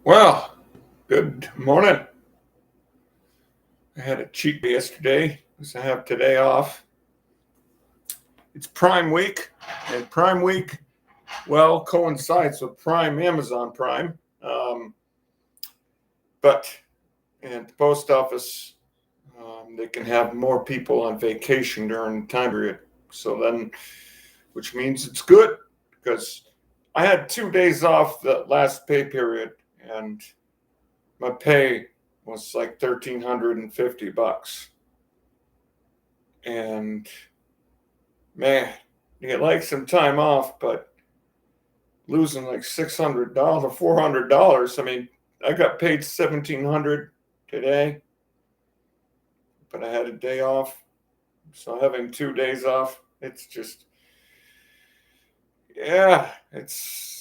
Well, good morning. I had a cheat day yesterday because I have today off. It's Prime Week, and Prime Week, well, coincides with Prime, Amazon Prime. But at the post office, they can have more people on vacation during the time period. So then, which means it's good because I had 2 days off the last pay period, and my pay was like $1,350. And man, you get like some time off, but losing like $600 or $400. I mean, I got paid $1,700 today, but I had a day off. So having 2 days off, it's just, yeah, it's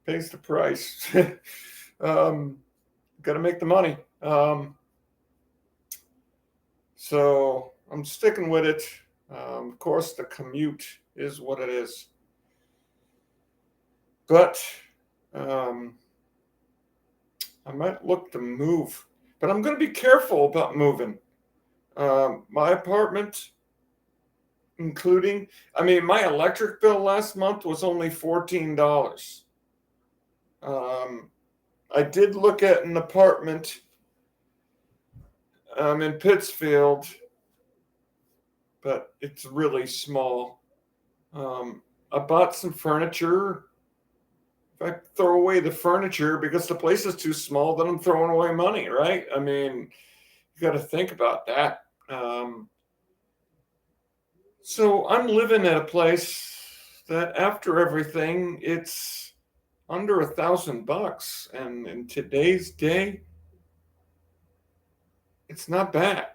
pays the price. um, Got to make the money. So I'm sticking with it. Of course, the commute is what it is. But um, I might look to move, but I'm going to be careful about moving. My apartment, my electric bill last month was only $14. Um, I did look at an apartment in Pittsfield, but it's really small. I bought some furniture. If I throw away the furniture because the place is too small, then I'm throwing away money, right? I mean, you got to think about that. So I'm living at a place that after everything, it's under $1,000. And in today's day, it's not bad.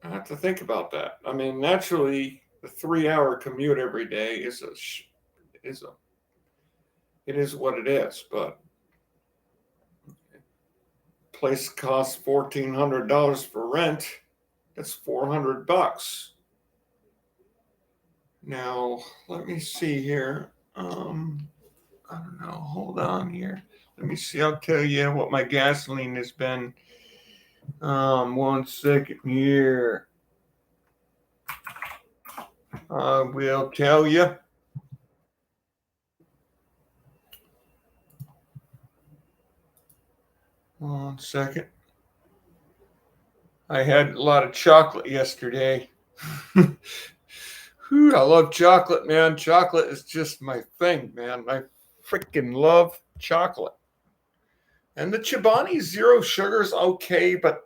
I have to think about that. I mean, naturally, the 3-hour commute every day is a it is what it is. But place costs $1,400 for rent. That's $400. Now, let me see here. I don't know. Hold on here. Let me see. I'll tell you what my gasoline has been. 1 second here. I will tell you. One second. I had a lot of chocolate yesterday. I love chocolate, man. Chocolate is just my thing, man. I freaking love chocolate. And the Chobani Zero Sugar is okay, but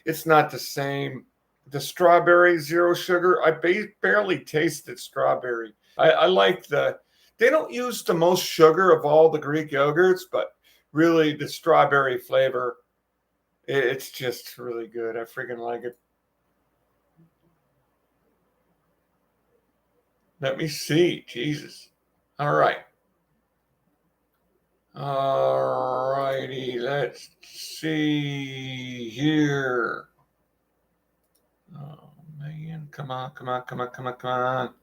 it's not the same. The strawberry zero sugar, I barely tasted strawberry. I like they don't use the most sugar of all the Greek yogurts, but really the strawberry flavor, it's just really good. I freaking like it. Let me see. Jesus. All right. All righty. Let's see here. Oh, man. Come on, come on, come on, come on, come on.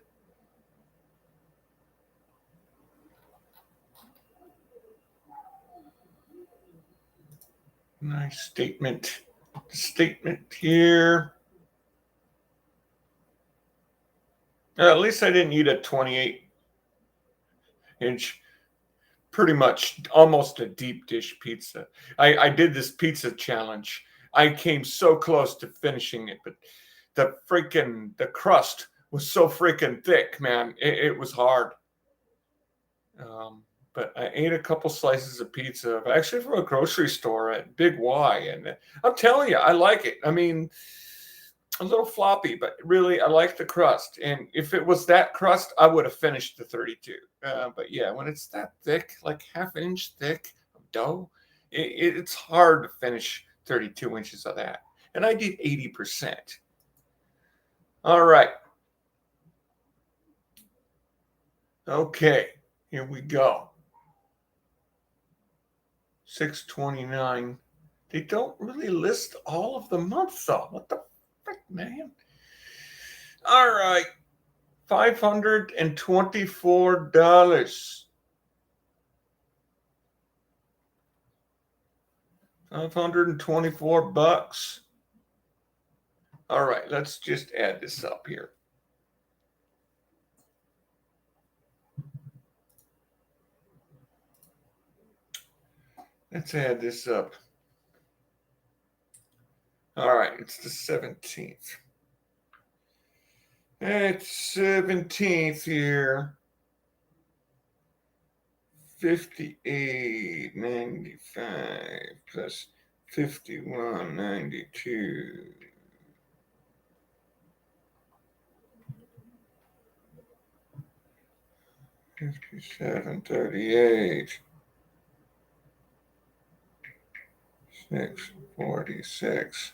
Nice statement. Statement here. At least I didn't eat a 28-inch, pretty much almost a deep dish pizza. I did this pizza challenge. I came so close to finishing it, but the crust was so freaking thick, man. It was hard. But I ate a couple slices of pizza, actually from a grocery store at Big Y, and I'm telling you, I like it. I mean, a little floppy, but really, I like the crust. And if it was that crust, I would have finished the 32. But yeah, when it's that thick, like half-inch thick of dough, it's hard to finish 32 inches of that. And I did 80%. All right. Okay, here we go. 629. They don't really list all of the months, though. What the frick, man? All right. $524. $524. All right, let's just add this up here. Let's add this up. All right, it's the 17th. It's 17th here. 58.95 plus 51.92. 57.38. 646.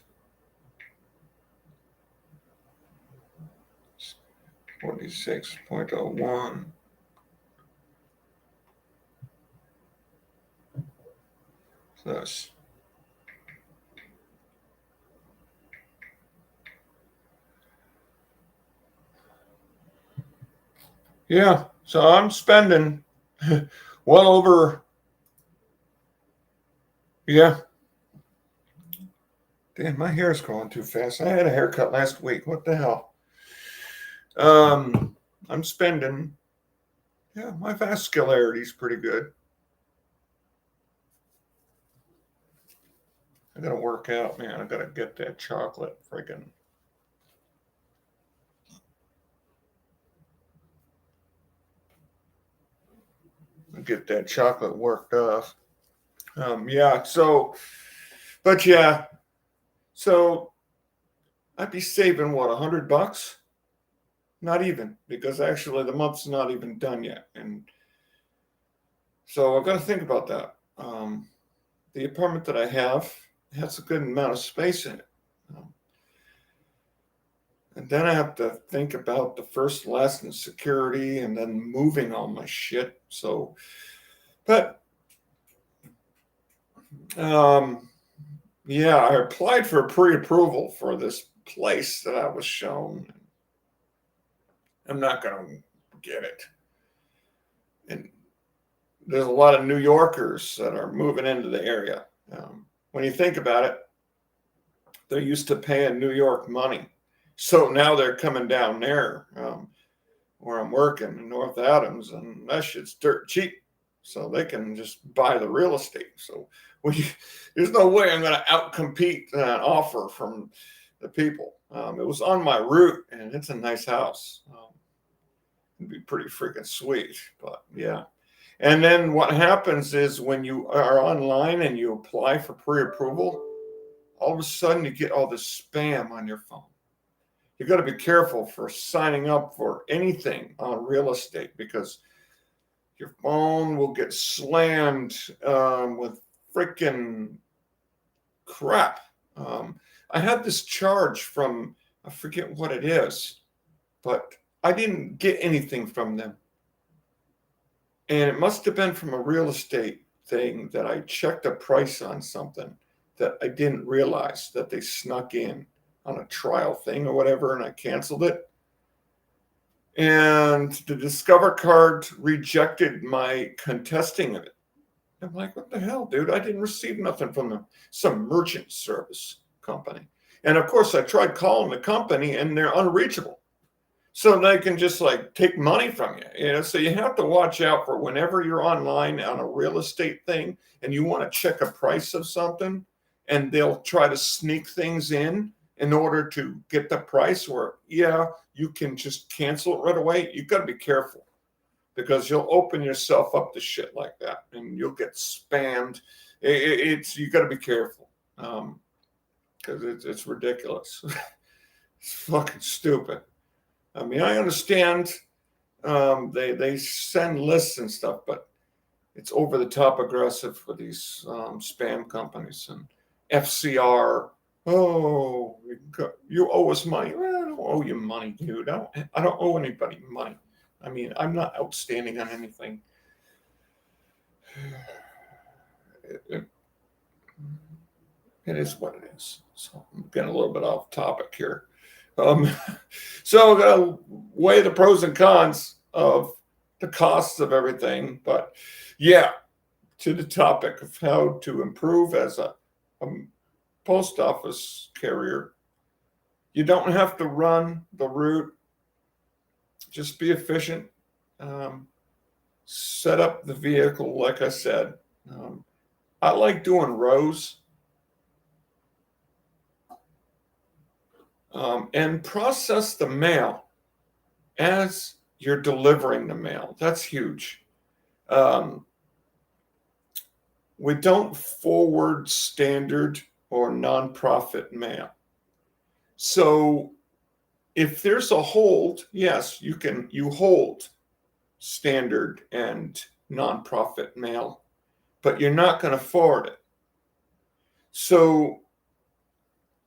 46.01 plus yeah, so I'm spending well over, yeah. Damn, my hair is growing too fast. I had a haircut last week. What the hell? I'm spending, yeah, my vascularity is pretty good. I gotta work out, man. I gotta get that chocolate freaking. Get that chocolate worked off. Yeah, so, but yeah, so I'd be saving what, $100? Not even, because actually the month's not even done yet. And so I've got to think about that. The apartment that I have has a good amount of space in it. And then I have to think about the first lesson, security, and then moving all my shit. So, but yeah, I applied for pre-approval for this place that I was shown. I'm not going to get it. And there's a lot of New Yorkers that are moving into the area. When you think about it, they're used to paying New York money. So now they're coming down there where I'm working in North Adams, and that shit's dirt cheap. So they can just buy the real estate. So there's no way I'm going to outcompete an offer from the people. It was on my route, and it's a nice house. It'd be pretty freaking sweet, but yeah. And then what happens is when you are online and you apply for pre-approval, all of a sudden you get all this spam on your phone. You got to be careful for signing up for anything on real estate because your phone will get slammed with freaking crap. I had this charge from, I forget what it is, but I didn't get anything from them. And it must have been from a real estate thing that I checked a price on something that I didn't realize that they snuck in on a trial thing or whatever, and I canceled it. And the Discover card rejected my contesting of it. I'm like, what the hell, dude? I didn't receive nothing from them. Some merchant service company. And of course, I tried calling the company and they're unreachable. So they can just like take money from you, so you have to watch out for whenever you're online on a real estate thing and you want to check a price of something and they'll try to sneak things in order to get the price where, yeah, you can just cancel it right away. You've got to be careful because you'll open yourself up to shit like that and you'll get spammed. You got to be careful because it's ridiculous. It's fucking stupid. I mean, I understand they send lists and stuff, but it's over the top aggressive for these spam companies and FCR. Oh, you owe us money. Well, I don't owe you money, dude. I don't owe anybody money. I mean, I'm not outstanding on anything. It is what it is. So I'm getting a little bit off topic here. So I'm going to weigh the pros and cons of the costs of everything. But yeah, to the topic of how to improve as a a post office carrier, you don't have to run the route. Just be efficient. Set up the vehicle, like I said. I like doing rows. And process the mail as you're delivering the mail. That's huge. We don't forward standard or nonprofit mail. So if there's a hold, yes, you hold standard and nonprofit mail, but you're not going to forward it. So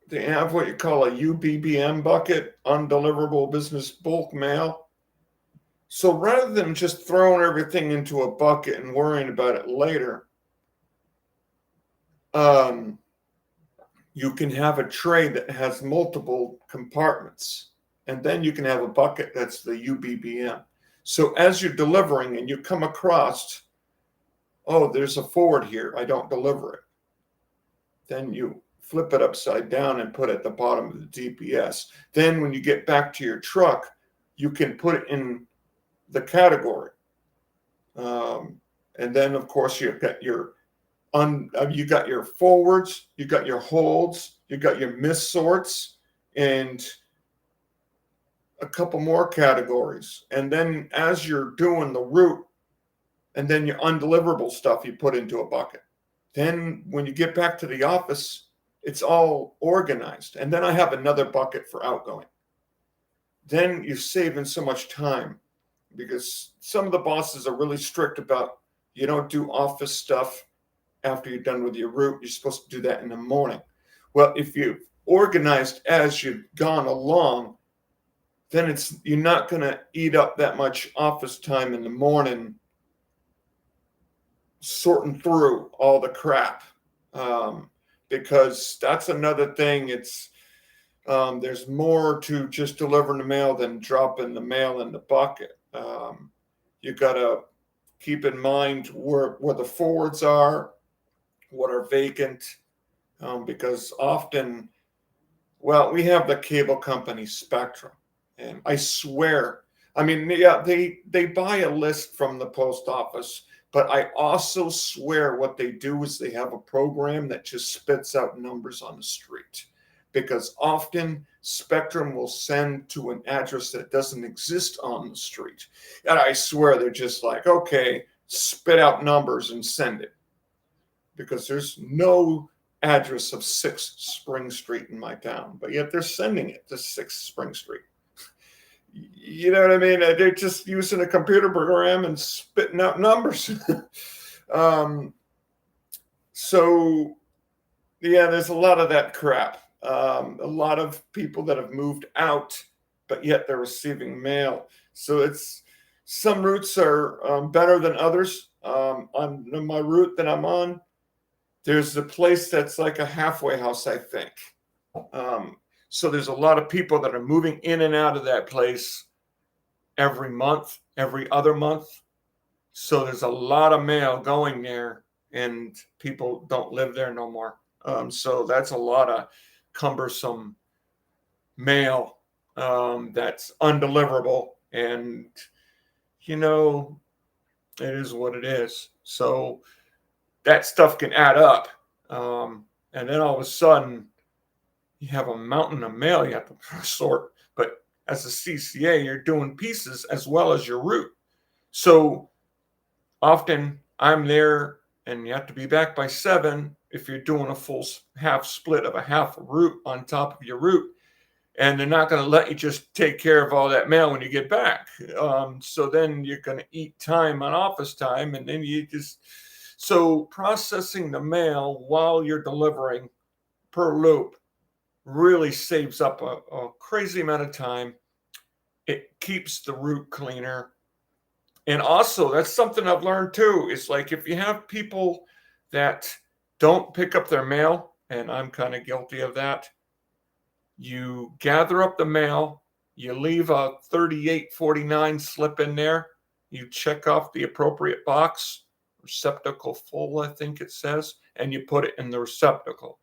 they have what you call a UBBM bucket, undeliverable business bulk mail. So rather than just throwing everything into a bucket and worrying about it later, you can have a tray that has multiple compartments, and then you can have a bucket that's the UBBM. So as you're delivering and you come across, oh, there's a forward here, I don't deliver it. Then you flip it upside down and put it at the bottom of the DPS. Then when you get back to your truck, you can put it in the category. And then, of course, you've got your you got your forwards, you got your holds, you got your miss sorts, and a couple more categories. And then as you're doing the route, and then your undeliverable stuff you put into a bucket. Then when you get back to the office, it's all organized. And then I have another bucket for outgoing. Then you're saving so much time, because some of the bosses are really strict about, you don't do office stuff after you're done with your route. You're supposed to do that in the morning. Well, if you've organized as you've gone along, then you're not going to eat up that much office time in the morning sorting through all the crap, because that's another thing. There's more to just delivering the mail than dropping the mail in the bucket. You got to keep in mind where the forwards are, what are vacant, because often, well, we have the cable company Spectrum, and I swear, I mean, yeah, they buy a list from the post office, but I also swear what they do is they have a program that just spits out numbers on the street, because often Spectrum will send to an address that doesn't exist on the street. And I swear they're just like, okay, spit out numbers and send it, because there's no address of 6 Spring Street in my town, but yet they're sending it to 6 Spring Street. You know what I mean? They're just using a computer program and spitting out numbers. So, yeah, there's a lot of that crap. A lot of people that have moved out, but yet they're receiving mail. So some routes are better than others. On my route that I'm on, there's a place that's like a halfway house, I think. So there's a lot of people that are moving in and out of that place every month, every other month. So there's a lot of mail going there, and people don't live there no more. So that's a lot of cumbersome mail that's undeliverable. And, it is what it is. So that stuff can add up. And then all of a sudden, you have a mountain of mail you have to sort. But as a CCA, you're doing pieces as well as your route. So often I'm there, and you have to be back by 7 if you're doing a full half split of a half route on top of your route. And they're not going to let you just take care of all that mail when you get back. So then you're going to eat time on office time, and then so processing the mail while you're delivering per loop really saves up a crazy amount of time. It keeps the route cleaner. And also, that's something I've learned too. It's like, if you have people that don't pick up their mail, and I'm kind of guilty of that, you gather up the mail, you leave a 3849 slip in there, you check off the appropriate box, receptacle full, I think it says, and you put it in the receptacle.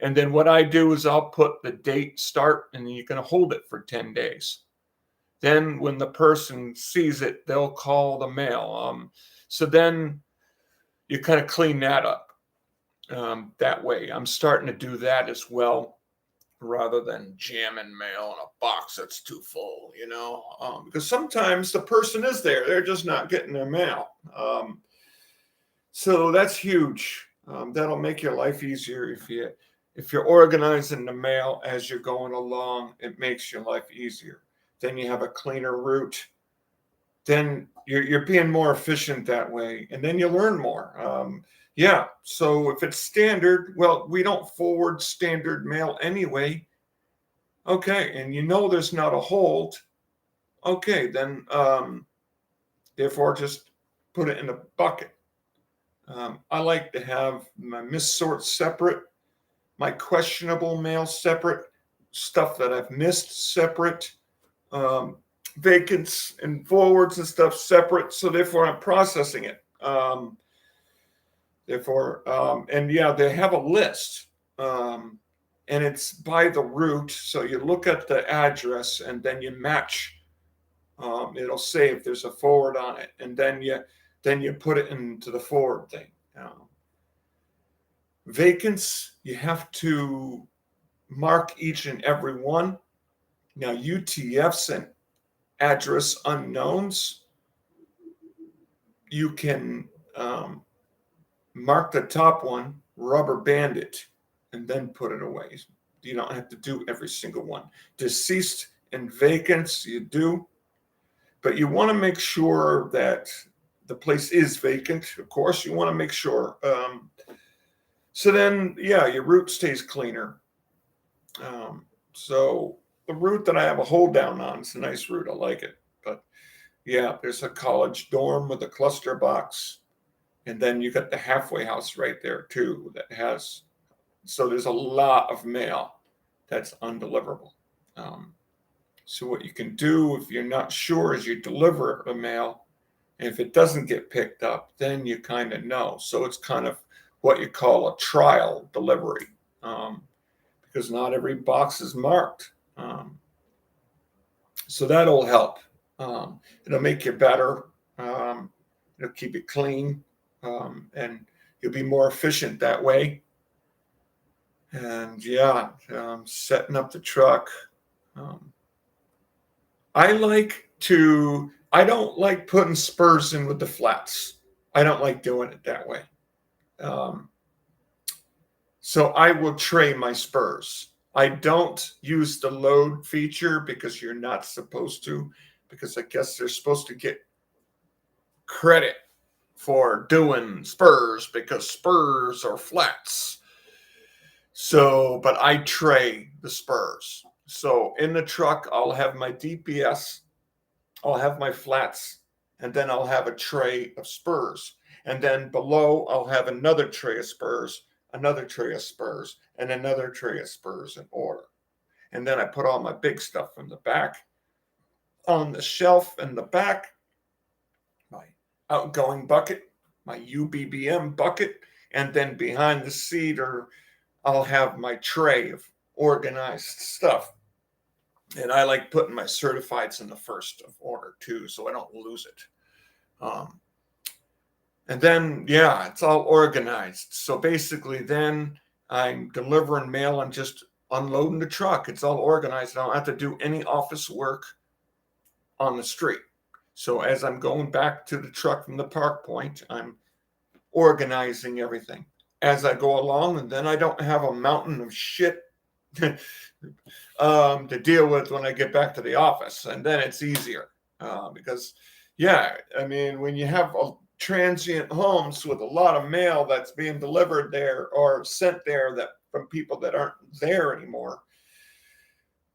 And then what I do is I'll put the date start, and then you're going to hold it for 10 days. Then when the person sees it, they'll call the mail. So then you kind of clean that up that way. I'm starting to do that as well, rather than jamming mail in a box that's too full, because sometimes the person is there, they're just not getting their mail. So that's huge. That'll make your life easier if you're organizing the mail as you're going along. It makes your life easier. Then you have a cleaner route. Then you're being more efficient that way, and then you learn more. Yeah. So if it's standard, well, we don't forward standard mail anyway. Okay, and there's not a hold. Okay, then therefore just put it in a bucket. I like to have my missed separate, my questionable mail separate, stuff that I've missed separate, vacants and forwards and stuff separate. So therefore I'm processing it. And yeah, they have a list. And it's by the route. So you look at the address and then you match. It'll say if there's a forward on it, and then you put it into the forward thing. Vacants, you have to mark each and every one. Now UTFs and address unknowns, you can mark the top one, rubber band it, and then put it away. You don't have to do every single one. Deceased and vacants, you do. But you want to make sure that the place is vacant. Of course, you want to make sure. So then, yeah, your route stays cleaner. So the route that I have a hold down on is a nice route. I like it. But yeah, there's a college dorm with a cluster box. And then you got the halfway house right there too that has. So there's a lot of mail that's undeliverable. So what you can do if you're not sure is you deliver the mail. And if it doesn't get picked up, then you kind of know. So it's kind of what you call a trial delivery, because not every box is marked. So that'll help. It'll make you better. It'll keep it clean, and you'll be more efficient that way. And yeah, setting up the truck. I don't like putting spurs in with the flats. I don't like doing it that way. So I will tray my spurs. I don't use the load feature because you're not supposed to, because I guess they're supposed to get credit for doing spurs because spurs are flats. So, but I tray the spurs. So in the truck, I'll have my DPS, I'll have my flats, and then I'll have a tray of spurs. And then below, I'll have another tray of spurs, another tray of spurs, and another tray of spurs in order. And then I put all my big stuff in the back on the shelf in the back, my outgoing bucket, my UBBM bucket, and then behind the seat I'll have my tray of organized stuff. And I like putting my certifieds in the first of order too, so I don't lose it. And then, yeah, it's all organized. So basically then I'm delivering mail. I'm just unloading the truck. It's all organized. I don't have to do any office work on the street. So as I'm going back to the truck from the park point, I'm organizing everything as I go along. And then I don't have a mountain of shit to deal with when I get back to the office. And then it's easier because, yeah, I mean, when you have a transient homes with a lot of mail that's being delivered there or sent there that from people that aren't there anymore,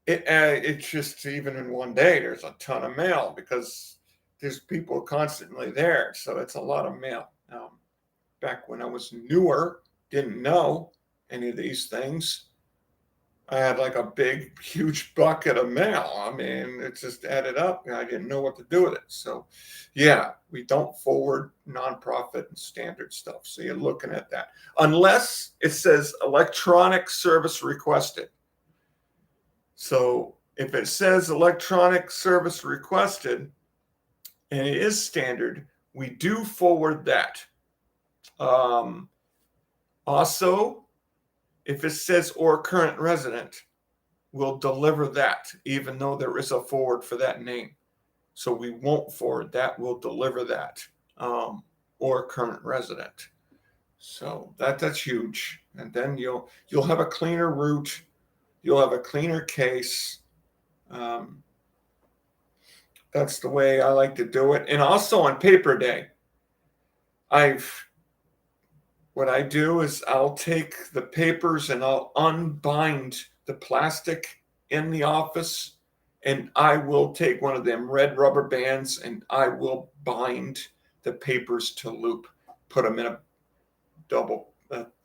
it's just even in one day, there's a ton of mail because there's people constantly there. So it's a lot of mail. Back when I was newer, didn't know any of these things. I had like a big, huge bucket of mail. I mean, it just added up and I didn't know what to do with it. So, yeah, we don't forward nonprofit and standard stuff. So you're looking at that. Unless it says electronic service requested. So if it says electronic service requested and it is standard, we do forward that. Also, if it says or current resident, we'll deliver that, even though there is a forward for that name. So we won't forward that, we'll deliver that, or current resident. So that's huge. And then you'll have a cleaner route, you'll have a cleaner case. That's the way I like to do it. And also on paper day, what I do is I'll take the papers and I'll unbind the plastic in the office, and I will take one of them red rubber bands and I will bind the papers to loop, put them in a double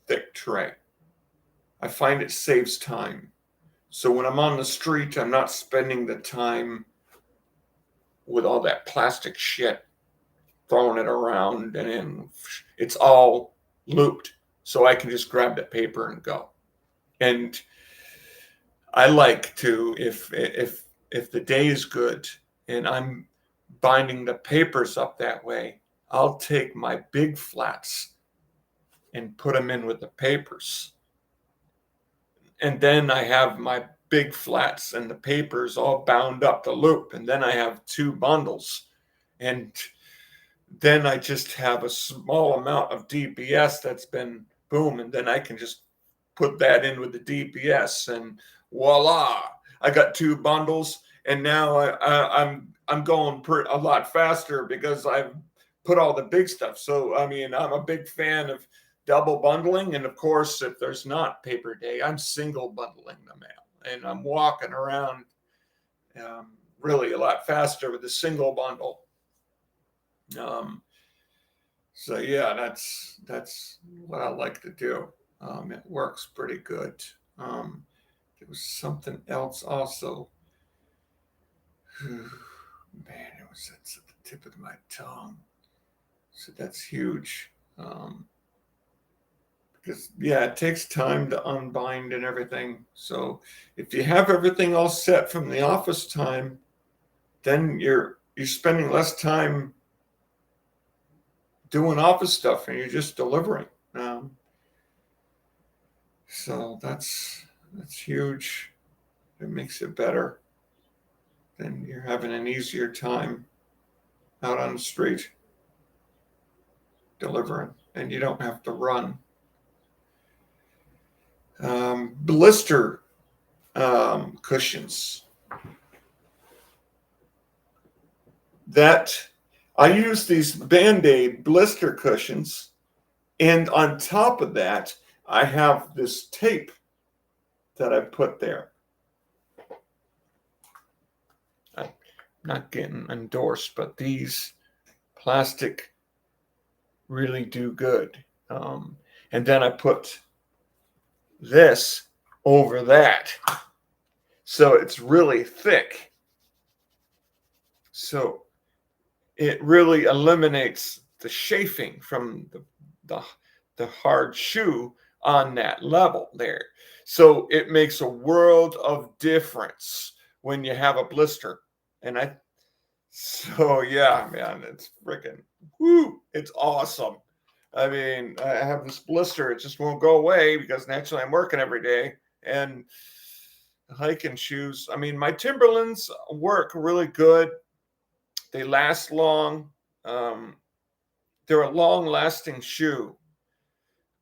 thick tray. I find it saves time. So when I'm on the street, I'm not spending the time with all that plastic shit, throwing it around, and then it's all looped. So I can just grab the paper and go. And I like to, if the day is good and I'm binding the papers up that way, I'll take my big flats and put them in with the papers. And then I have my big flats and the papers all bound up the loop. And then I have 2 bundles. And then I just have a small amount of DPS that's been boom. And then I can just put that in with the DPS and voila, I got 2 bundles. And now I'm going a lot faster because I've put all the big stuff. So, I mean, I'm a big fan of double bundling. And of course, if there's not paper day, I'm single bundling the mail. And I'm walking around really a lot faster with a single bundle. So yeah, that's what I like to do. It works pretty good. There was something else also. Man, it was at the tip of my tongue. So that's huge. Because yeah, it takes time to unbind and everything. So if you have everything all set from the office time, then you're spending less time doing office stuff and you're just delivering. So that's huge. It makes it better. Then you're having an easier time out on the street delivering, and you don't have to run. Blister cushions. That I use these Band-Aid blister cushions, and on top of that, I have this tape that I put there. I'm not getting endorsed, but these plastic really do good. And then I put this over that. So it's really thick. So it really eliminates the chafing from the hard shoe on that level there. So it makes a world of difference when you have a blister. And so yeah, man, it's freaking whoo, it's awesome. I mean, I have this blister, it just won't go away because naturally I'm working every day. And hiking shoes, I mean, my Timberlands work really good. They last long. They're a long-lasting shoe,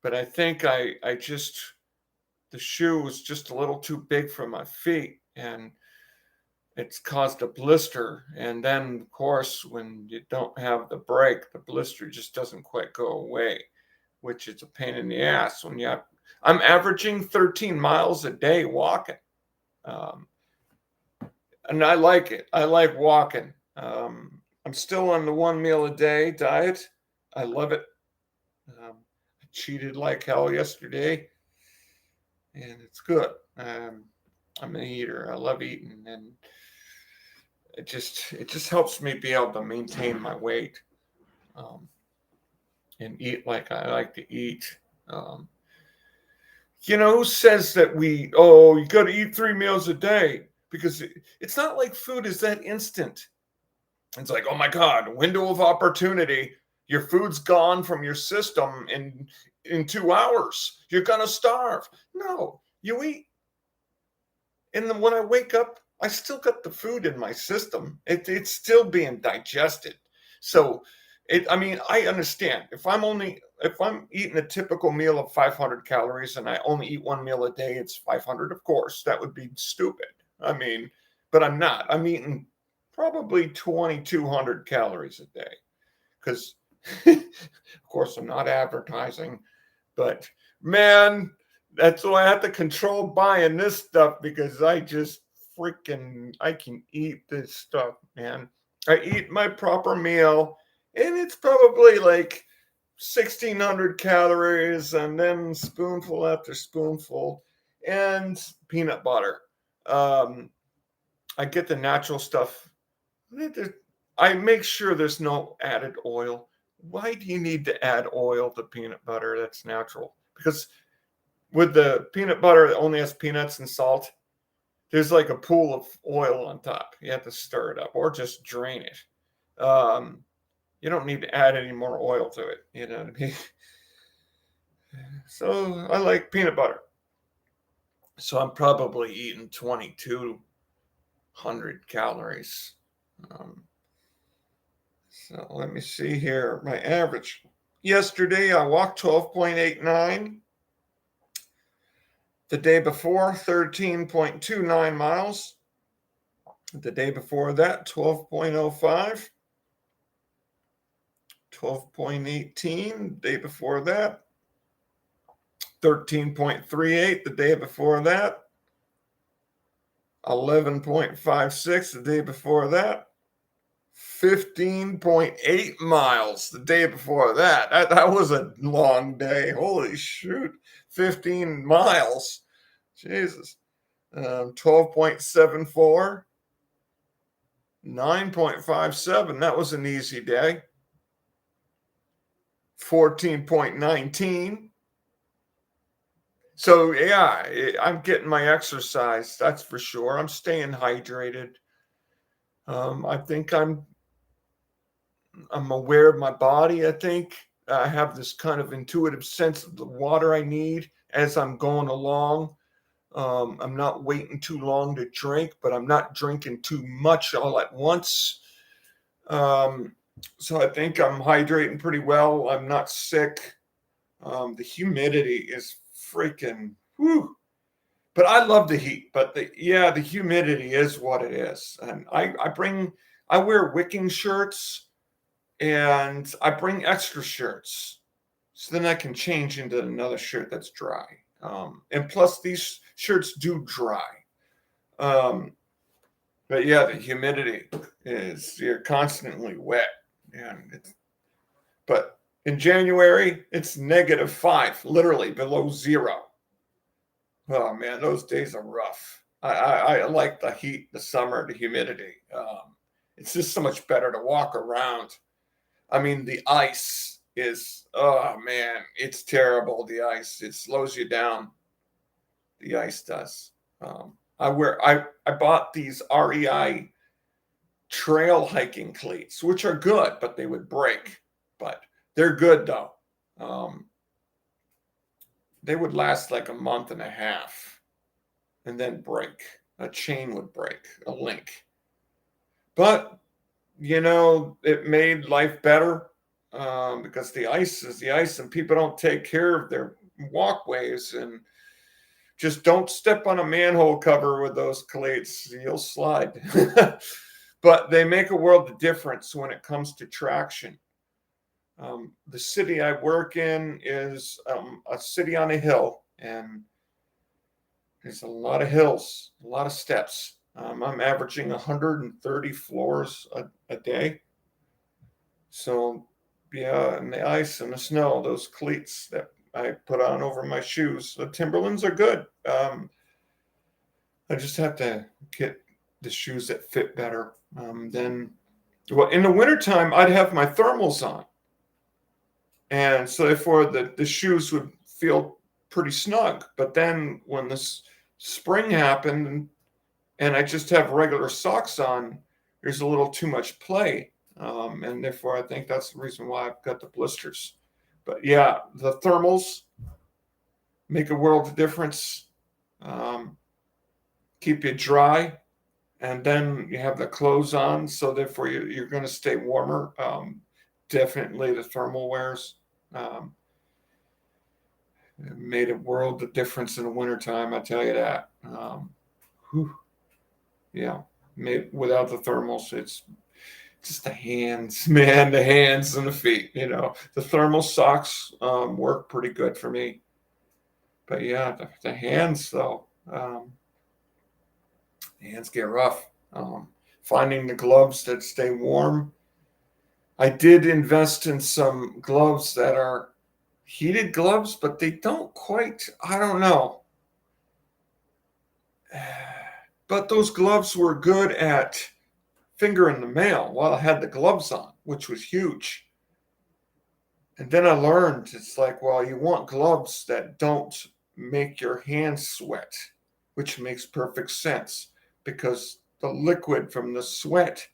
but I think the shoe was just a little too big for my feet, and it's caused a blister. And then, of course, when you don't have the brake, the blister just doesn't quite go away, which is a pain in the ass. I'm averaging 13 miles a day walking, and I like it. I like walking. I'm still on the 1 meal a day diet. I love it. I cheated like hell yesterday, and it's good. I'm an eater. I love eating, and it just helps me be able to maintain my weight, um, and eat like I like to eat. Um, who says that you got to eat 3 meals a day? Because it's not like food is that instant. It's like, oh my God, window of opportunity. Your food's gone from your system in 2 hours. You're gonna starve. No, you eat, and then when I wake up, I still got the food in my system. It's still being digested. So, I mean, I understand if I'm eating a typical meal of 500 calories and I only eat 1 meal a day, it's 500. Of course, that would be stupid. I mean, but I'm not. I'm eating probably 2,200 calories a day because, of course, I'm not advertising, but man, that's why I have to control buying this stuff because I can eat this stuff, man. I eat my proper meal, and it's probably like 1,600 calories, and then spoonful after spoonful, and peanut butter. Um, I get the natural stuff. I make sure there's no added oil. Why do you need to add oil to peanut butter that's natural? Because with the peanut butter that only has peanuts and salt, there's like a pool of oil on top. You have to stir it up or just drain it. You don't need to add any more oil to it. You know what I mean? So I like peanut butter. So I'm probably eating 2,200 calories. Um, so let me see here. My average. Yesterday I walked 12.89. The day before, 13.29 miles. The day before that, 12.05. 12.18. The day before that, 13.38. The day before that, 11.56. The day before that, 15.8 miles. The day before that. That was a long day. Holy shoot. 15 miles. Jesus. 12.74. 9.57. That was an easy day. 14.19. So yeah, I'm getting my exercise. That's for sure. I'm staying hydrated. I think I'm aware of my body. I think I have this kind of intuitive sense of the water I need as I'm going along. I'm not waiting too long to drink, but I'm not drinking too much all at once. Um, so I think I'm hydrating pretty well. I'm not sick. The humidity is freaking whew. But I love the heat. But the humidity is what it is. And I wear wicking shirts, and I bring extra shirts, so then I can change into another shirt that's dry. And plus, these shirts do dry. Um, but yeah, the humidity is you're constantly wet, and but in January it's -5, literally below zero. Oh man, those days are rough. I like the heat, the summer, the humidity. It's just so much better to walk around. I mean, the ice is, oh man, it's terrible. The ice, it slows you down. The ice does. I bought these REI trail hiking cleats, which are good, but they would break. But they're good though. Um, they would last like a month and a half and then break. A chain would break, a link. But it made life better, because the ice is the ice, and people don't take care of their walkways, and just don't step on a manhole cover with those cleats. You'll slide. But they make a world of difference when it comes to traction. The city I work in is a city on a hill, and there's a lot of hills, a lot of steps. I'm averaging 130 floors a day. So, yeah, and the ice and the snow, those cleats that I put on over my shoes, the Timberlands are good. I just have to get the shoes that fit better. Then, well, in the wintertime, I'd have my thermals on. And so therefore the shoes would feel pretty snug. But then when this spring happened and I just have regular socks on, there's a little too much play. And therefore I think that's the reason why I've got the blisters. But yeah, the thermals make a world of difference. Keep you dry, and then you have the clothes on, so therefore you're going to stay warmer. Definitely the thermal wears. It made a world of difference in the wintertime, I tell you that. Yeah, without the thermals, it's just the hands, man, the hands and the feet. The thermal socks work pretty good for me. But yeah, the hands, though, the hands get rough. Finding the gloves that stay warm. I did invest in some gloves that are heated gloves, but they don't quite, I don't know. But those gloves were good at fingering the mail while I had the gloves on, which was huge. And then I learned it's like, well, you want gloves that don't make your hands sweat, which makes perfect sense because the liquid from the sweat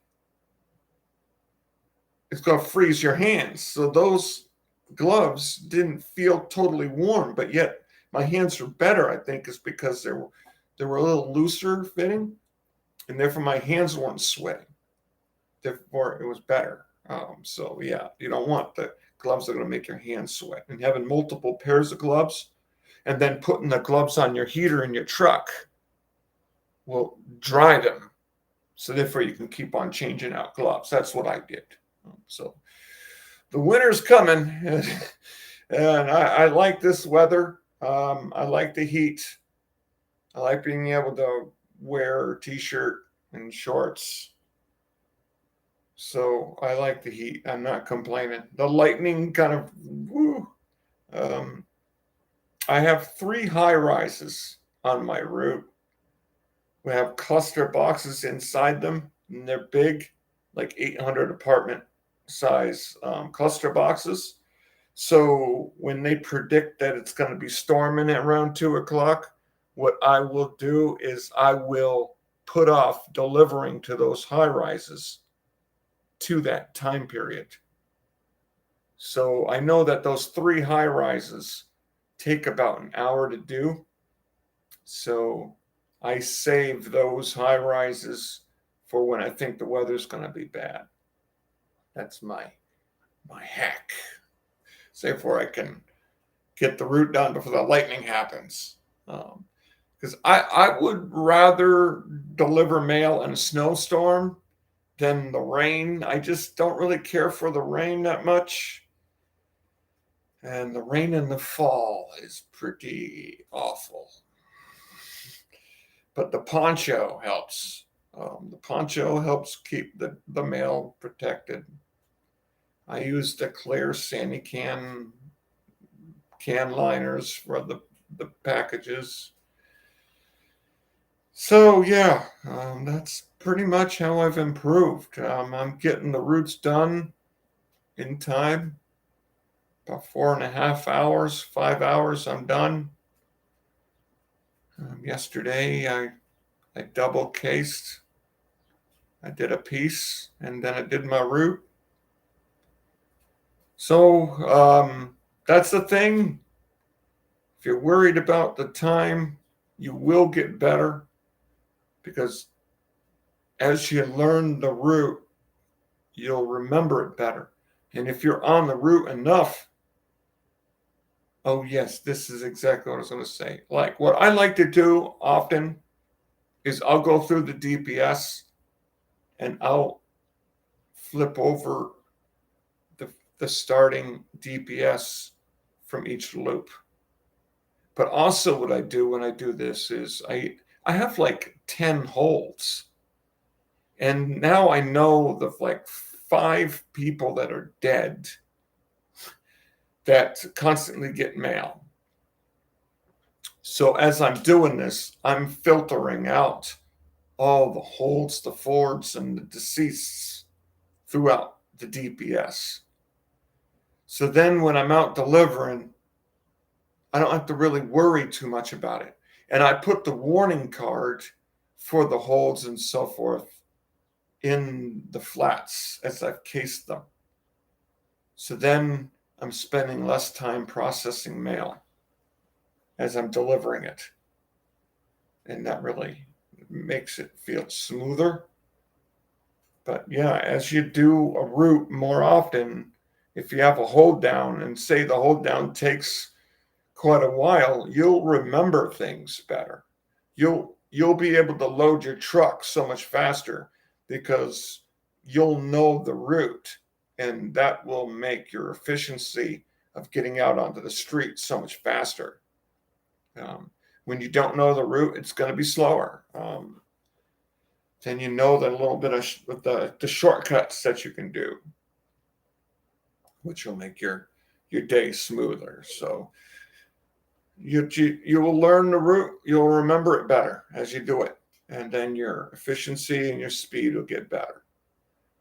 is going to freeze your hands. So those gloves didn't feel totally warm, but yet my hands were better, I think, is because they were a little looser fitting, and therefore my hands weren't sweating. Therefore, it was better. So yeah, you don't want the gloves that are going to make your hands sweat. And having multiple pairs of gloves, and then putting the gloves on your heater in your truck will dry them. So therefore, you can keep on changing out gloves. That's what I did. So the winter's coming, and I like this weather. I like the heat. I like being able to wear a t-shirt and shorts. So I like the heat. I'm not complaining. The lightning kind of, woo. I have 3 high rises on my route. We have cluster boxes inside them, and they're big, like 800 apartment size cluster boxes. So when they predict that it's going to be storming at around 2 o'clock, what I will do is I will put off delivering to those high rises to that time period. So I know that those 3 high rises take about an hour to do. So I save those high rises for when I think the weather's going to be bad. That's my hack. So therefore I can get the route done before the lightning happens. Because I would rather deliver mail in a snowstorm than the rain. I just don't really care for the rain that much. And the rain in the fall is pretty awful. But the poncho helps. The poncho helps keep the mail protected. I use the clear Sandy can liners for the packages. So yeah, that's pretty much how I've improved. I'm getting the routes done in time. About 4.5 hours, 5 hours, I'm done. Yesterday, I double cased. I did a piece, and then I did my route. So that's the thing. If you're worried about the time, you will get better because as you learn the route, you'll remember it better. And if you're on the route enough, oh yes, this is exactly what I was going to say. Like what I like to do often is I'll go through the DPS and I'll flip over the starting DPS from each loop. But also what I do when I do this is I have like 10 holds. And now I know the like 5 people that are dead that constantly get mail. So as I'm doing this, I'm filtering out all the holds, the forwards, and the deceases throughout the DPS. So then when I'm out delivering, I don't have to really worry too much about it. And I put the warning card for the holds and so forth in the flats as I've cased them. So then I'm spending less time processing mail as I'm delivering it. And that really makes it feel smoother. But yeah, as you do a route more often, if you have a hold down and say the hold down takes quite a while, you'll remember things better. You'll be able to load your truck so much faster because you'll know the route, and that will make your efficiency of getting out onto the street so much faster. When you don't know the route, it's going to be slower. Then you know that a little bit of the shortcuts that you can do, which will make your day smoother. So you will learn the route, you'll remember it better as you do it, and then your efficiency and your speed will get better.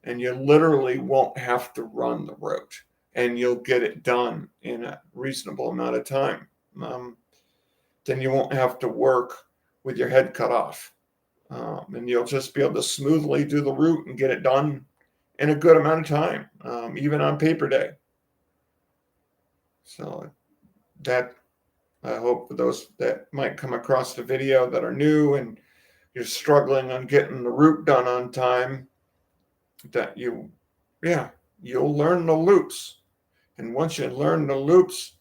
And you literally won't have to run the route, and you'll get it done in a reasonable amount of time. Then you won't have to work with your head cut off. And you'll just be able to smoothly do the route and get it done in a good amount of time, even on paper day. So that, I hope for those that might come across the video that are new and you're struggling on getting the route done on time, that you'll learn the loops. And once you learn the loops,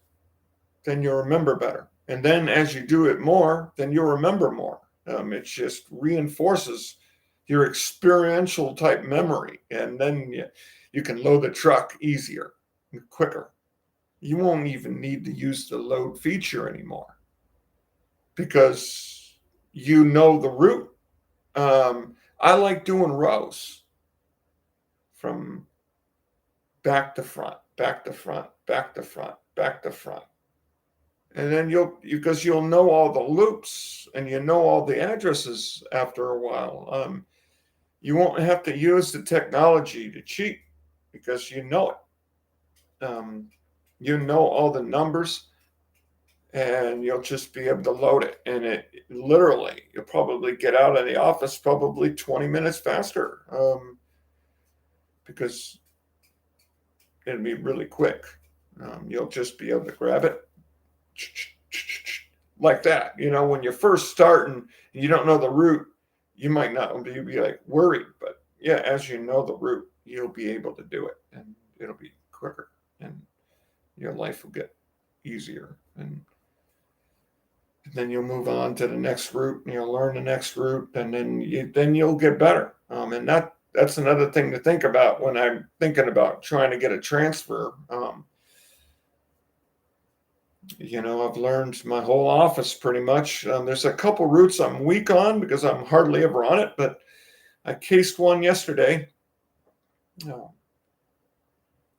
then you'll remember better. And then as you do it more, then you'll remember more. It just reinforces your experiential type memory. And then you can load the truck easier and quicker. You won't even need to use the load feature anymore because you know the route. I like doing rows from back to front, back to front, back to front, back to front. And then because you'll know all the loops and you know all the addresses after a while. You won't have to use the technology to cheat because you know it. You know all the numbers, and you'll just be able to load it. And it literally, you'll probably get out of the office probably 20 minutes faster because it'll be really quick. You'll just be able to grab it like that. When you're first starting and you don't know the route, you might not be like worried, but yeah, as you know the route, you'll be able to do it, and it'll be quicker, and your life will get easier, and then you'll move on to the next route, and you'll learn the next route, and then you'll get better. And that's another thing to think about when I'm thinking about trying to get a transfer. I've learned my whole office pretty much. There's a couple routes I'm weak on because I'm hardly ever on it, but I cased one yesterday.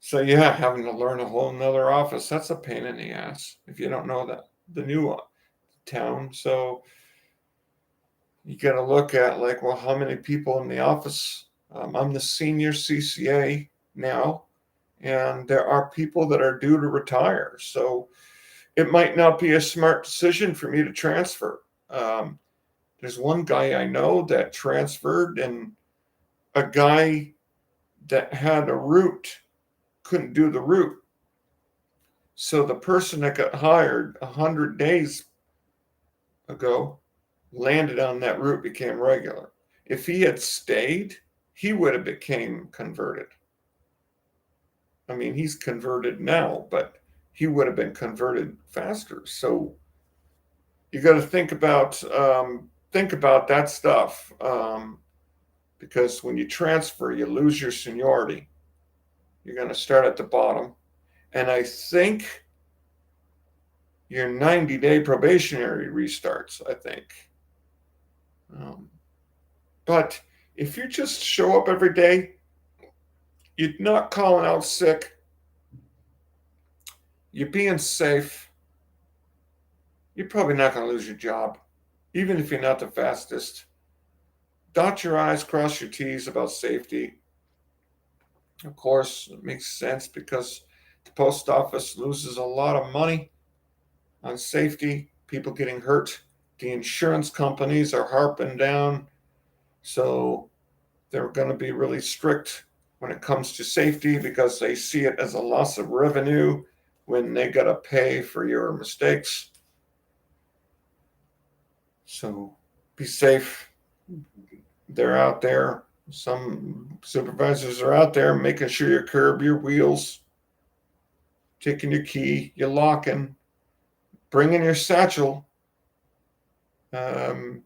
So yeah, having to learn a whole nother office, that's a pain in the ass if you don't know the new town. So you got to look at well, how many people in the office? I'm the senior CCA now, and there are people that are due to retire. So it might not be a smart decision for me to transfer. There's one guy I know that transferred, and a guy that had a route couldn't do the route. So the person that got hired 100 days ago landed on that route, became regular. If he had stayed, he would have became converted. I mean, he's converted now, but he would have been converted faster. So you got to think about that stuff, because when you transfer, you lose your seniority. You're going to start at the bottom, and I think your 90-day probationary restarts. I think, but if you just show up every day, you're not calling out sick, you're being safe, you're probably not going to lose your job, even if you're not the fastest. Dot your I's, cross your T's about safety. Of course, it makes sense because the post office loses a lot of money on safety, people getting hurt. The insurance companies are harping down, so they're going to be really strict when it comes to safety because they see it as a loss of revenue when they got to pay for your mistakes. So be safe. They're out there. Some supervisors are out there making sure you curb your wheels, taking your key, you're locking, bringing your satchel. You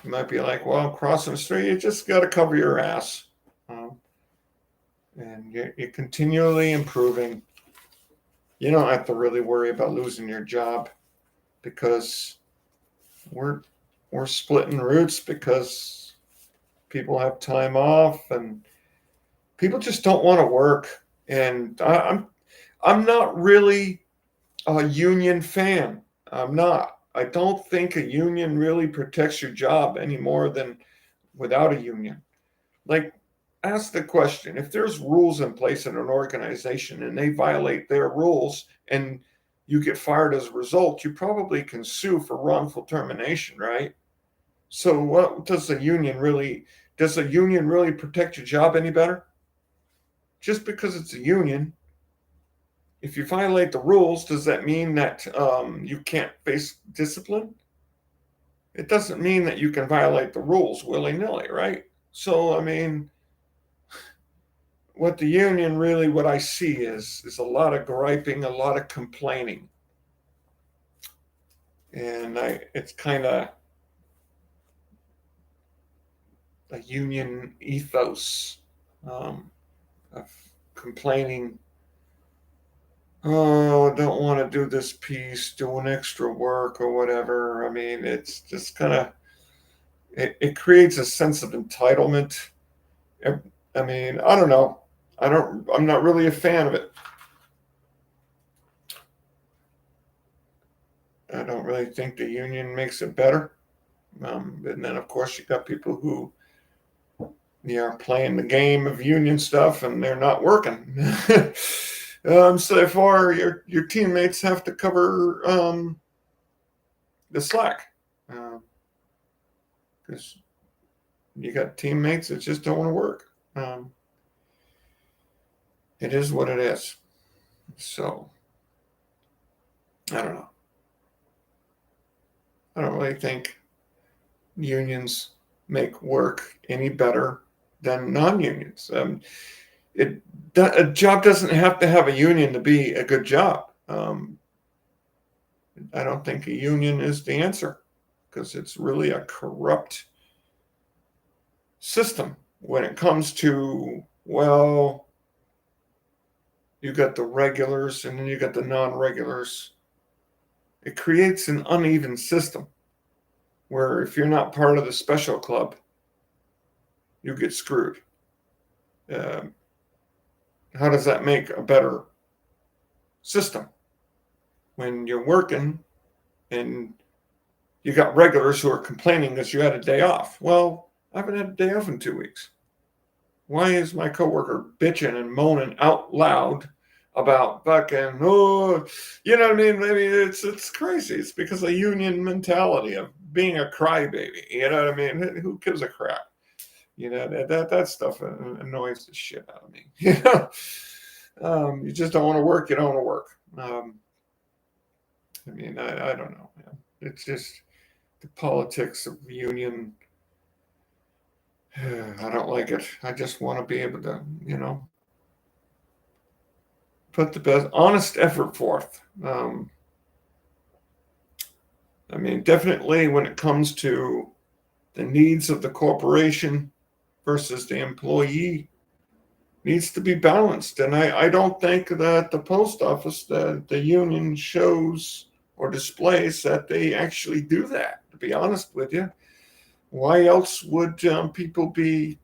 might be like, well, I'm crossing the street. You just got to cover your ass. And you're continually improving. You don't have to really worry about losing your job because we're splitting routes because people have time off and people just don't want to work. And I'm not really a union fan. I'm not. I don't think a union really protects your job any more than without a union. Like, ask the question, if there's rules in place in an organization and they violate their rules and you get fired as a result, you probably can sue for wrongful termination, right? So what does a union really protect your job any better? Just because it's a union, if you violate the rules, does that mean that you can't face discipline? It doesn't mean that you can violate the rules willy-nilly, right? So, I mean, what I see is a lot of griping, a lot of complaining. And it's kind of a union ethos of complaining. Oh, I don't want to do this piece, doing extra work or whatever. I mean, it's just kind of, it creates a sense of entitlement. I mean, I don't know. I'm not really a fan of it. I don't really think the union makes it better. And then, of course, you got people who are playing the game of union stuff and they're not working. So therefore, your teammates have to cover the slack because you got teammates that just don't want to work. It is what it is. So I don't know. I don't really think unions make work any better than non-unions. A job doesn't have to have a union to be a good job. I don't think a union is the answer because it's really a corrupt system when it comes to, well, you got the regulars and then you got the non-regulars. It creates an uneven system where if you're not part of the special club, you get screwed. How does that make a better system? When you're working and you got regulars who are complaining that you had a day off. Well, I haven't had a day off in 2 weeks. Why is my coworker bitching and moaning out loud about fucking, oh, you know what I mean? I mean, it's crazy. It's because of union mentality of being a crybaby. You know what I mean? Who gives a crap? You know, that stuff annoys the shit out of me. You know, you just don't want to work. You don't want to work. I mean, I don't know, man. It's just the politics of union. I don't like it. I just want to be able to, put the best, honest effort forth. I mean, definitely when it comes to the needs of the corporation versus the employee needs to be balanced. And I don't think that the post office, the union shows or displays that they actually do that, to be honest with you. Why else would people be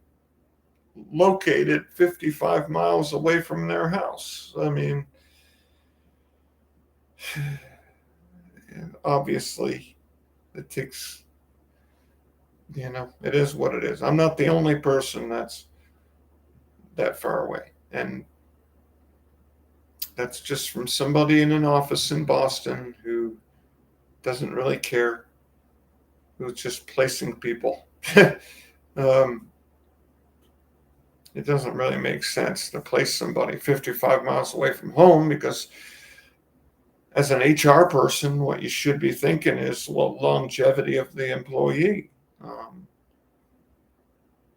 located 55 miles away from their house? I mean, obviously it takes, it is what it is. I'm not the only person that's that far away. And that's just from somebody in an office in Boston who doesn't really care, who's just placing people. um, it doesn't really make sense to place somebody 55 miles away from home, because as an HR person, what you should be thinking is, well, longevity of the employee.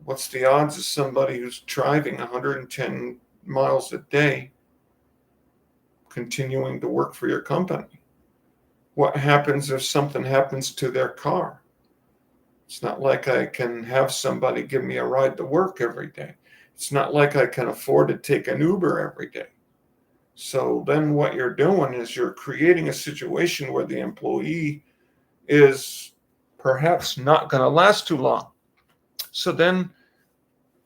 What's the odds of somebody who's driving 110 miles a day continuing to work for your company? What happens if something happens to their car? It's not like I can have somebody give me a ride to work every day. It's not like I can afford to take an Uber every day. So then what you're doing is you're creating a situation where the employee is perhaps not going to last too long. So then,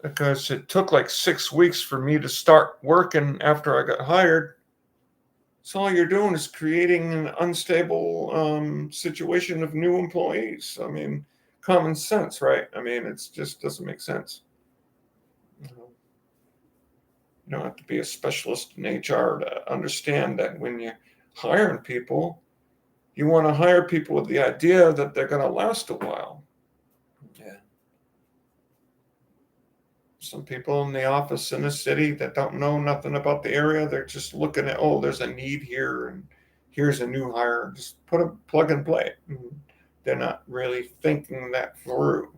because it took like 6 weeks for me to start working after I got hired, so all you're doing is creating an unstable situation of new employees. I mean, common sense, right? I mean, it just doesn't make sense. You don't have to be a specialist in HR to understand that when you're hiring people, you want to hire people with the idea that they're going to last a while. Yeah. Some people in the office in the city that don't know nothing about the area, they're just looking at, oh, there's a need here, and here's a new hire. Just put a plug and play. They're not really thinking that through.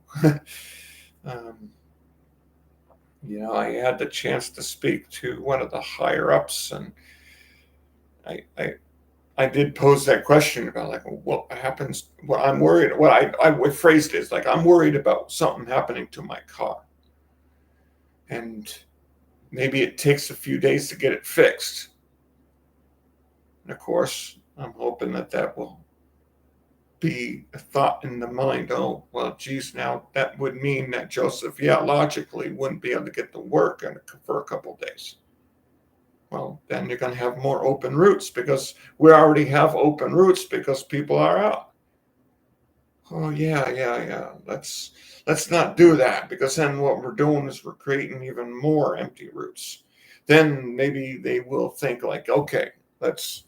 I had the chance to speak to one of the higher ups, and I did pose that question about, like, what happens. What I'm worried. What I phrased it is like, I'm worried about something happening to my car, and maybe it takes a few days to get it fixed. And of course, I'm hoping that will be a thought in the mind. Oh, well, geez, now that would mean that Joseph, logically wouldn't be able to get to work for a couple of days. Well, then you're going to have more open routes, because we already have open routes because people are out. Oh, yeah. Let's not do that, because then what we're doing is we're creating even more empty routes. Then maybe they will think like, okay, let's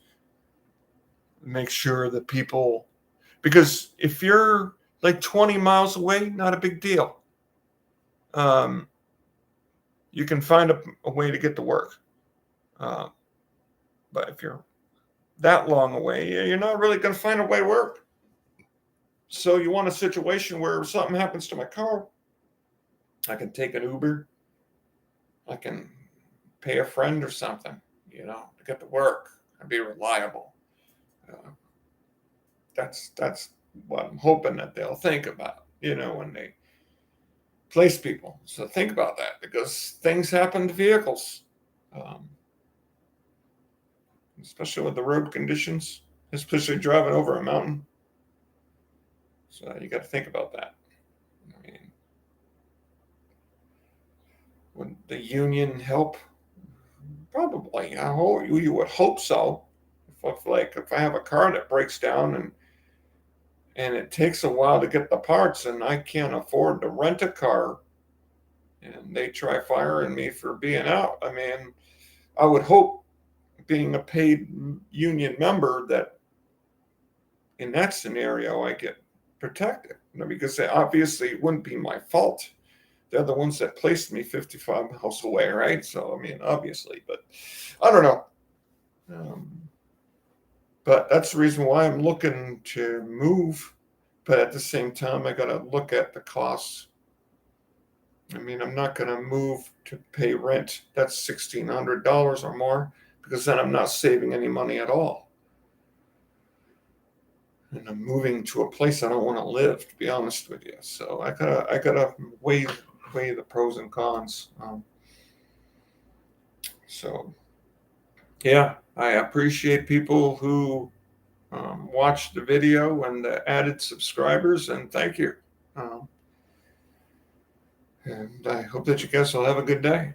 make sure that people, because if you're like 20 miles away, not a big deal. You can find a way to get to work. But if you're that long away, you're not really going to find a way to work. So you want a situation where if something happens to my car, I can take an Uber. I can pay a friend or something, to get to work and be reliable. That's what I'm hoping that they'll think about, when they place people. So think about that, because things happen to vehicles, especially with the road conditions, especially driving over a mountain. So you got to think about that. I mean, would the union help? Probably. You would hope so. If I have a car that breaks down and it takes a while to get the parts, and I can't afford to rent a car, and they try firing me for being out. I mean, I would hope, being a paid union member, that in that scenario I get protected, because obviously it wouldn't be my fault. They're the ones that placed me 55 miles away, right? So, I mean, obviously, but I don't know. But that's the reason why I'm looking to move. But at the same time, I got to look at the costs. I mean, I'm not going to move to pay rent. That's $1,600 or more, because then I'm not saving any money at all. And I'm moving to a place I don't want to live, to be honest with you. So I gotta weigh the pros and cons. So yeah, I appreciate people who watched the video and the added subscribers, and thank you. And I hope that you guys will have a good day.